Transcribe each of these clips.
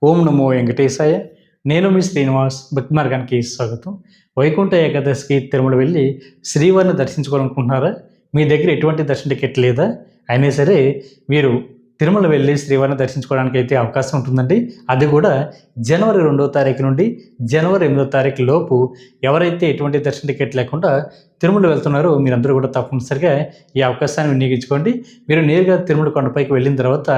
ఓం నమో వెంకటేశాయ. నేను మీ శ్రీనివాస్. భక్తి మార్గానికి స్వాగతం. వైకుంఠ ఏకాదశికి తిరుమల వెళ్ళి శ్రీవారిని దర్శించుకోవాలనుకుంటున్నారా? మీ దగ్గర ఎటువంటి దర్శన టికెట్ లేదా? అయినా సరే మీరు తిరుమల వెళ్ళి శ్రీవారిని దర్శించుకోవడానికి అయితే అవకాశం ఉంటుందండి. అది కూడా జనవరి 2వ తారీఖు నుండి జనవరి 8వ తారీఖు లోపు ఎవరైతే ఎటువంటి దర్శన టికెట్ లేకుండా తిరుమల వెళ్తున్నారో మీరందరూ కూడా తప్పనిసరిగా ఈ అవకాశాన్ని వినియోగించుకోండి. మీరు నేరుగా తిరుమల కొండపైకి వెళ్ళిన తర్వాత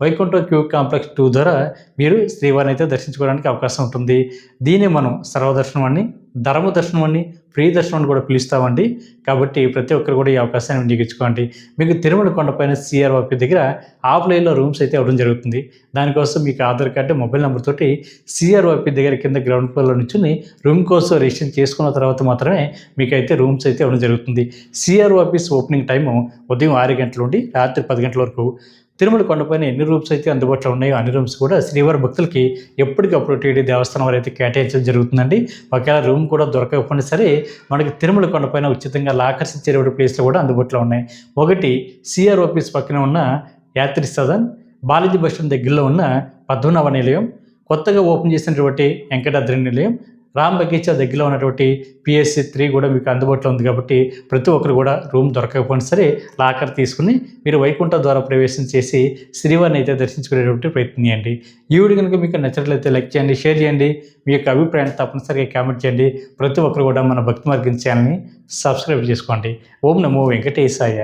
వైకుంఠ క్యూ కాంప్లెక్స్ 2 ద్వారా మీరు శ్రీవారిని అయితే దర్శించుకోవడానికి అవకాశం ఉంటుంది. దీన్ని మనం సర్వదర్శనం అని, ధర్మ దర్శనం అని, ఫ్రీ దర్శనం అని కూడా పిలుస్తామండి. కాబట్టి ప్రతి ఒక్కరు కూడా ఈ అవకాశాన్ని వినియోగించుకోండి. మీకు తిరుమల కొండపైన CROP దగ్గర ఆఫ్లైన్లో రూమ్స్ అయితే ఇవ్వడం జరుగుతుంది. దానికోసం మీకు ఆధార్ కార్డు, మొబైల్ నెంబర్ తోటి CROP దగ్గర కింద గ్రౌండ్ ఫ్లోర్లో నుంచి రూమ్ కోసం రిజిస్ట్రేషన్ చేసుకున్న తర్వాత మాత్రమే మీకైతే రూమ్స్ అయితే ఇవ్వడం జరుగుతుంది. CROP's ఓపెనింగ్ టైము ఉదయం 6 గంటల నుండి రాత్రి 10 గంటల వరకు. తిరుమల కొండపైన ఎన్ని రూమ్స్ అయితే అందుబాటులో ఉన్నాయో అన్ని రూమ్స్ కూడా శ్రీవారి భక్తులకి ఎప్పటికప్పుడు టీడీ దేవస్థానం వారు అయితే కేటాయించడం జరుగుతుందండి. ఒకవేళ రూమ్ కూడా దొరకకపోయినా సరే మనకి తిరుమల కొండపైన ఉచితంగా ఆకర్షించేటువంటి ప్లేస్లు కూడా అందుబాటులో ఉన్నాయి. ఒకటి CROP's పక్కన ఉన్న యాత్రి సదన్, బాలాజీ బస్ స్టాండ్ దగ్గరలో ఉన్న పద్మనాభ నిలయం, కొత్తగా ఓపెన్ చేసినటువంటి వెంకటాద్రి నిలయం, రామ్ బగీచా దగ్గరలో ఉన్నటువంటి PSC 3 కూడా మీకు అందుబాటులో ఉంది. కాబట్టి ప్రతి ఒక్కరు కూడా రూమ్ దొరకకపోయినా సరే లాకర్ తీసుకుని మీరు వైకుంఠ ద్వారా ప్రవేశం చేసి శ్రీవారిని అయితే దర్శించుకునేటువంటి ప్రయత్నం చేయండి. ఈ వీడియో కనుక మీకు నచ్చినట్లయితే లైక్ చేయండి, షేర్ చేయండి. మీ యొక్క అభిప్రాయాన్ని తప్పనిసరిగా కామెంట్ చేయండి. ప్రతి ఒక్కరు కూడా మన భక్తి మార్గం ఛానల్ని సబ్స్క్రైబ్ చేసుకోండి. ఓం నమో వెంకటేశాయ.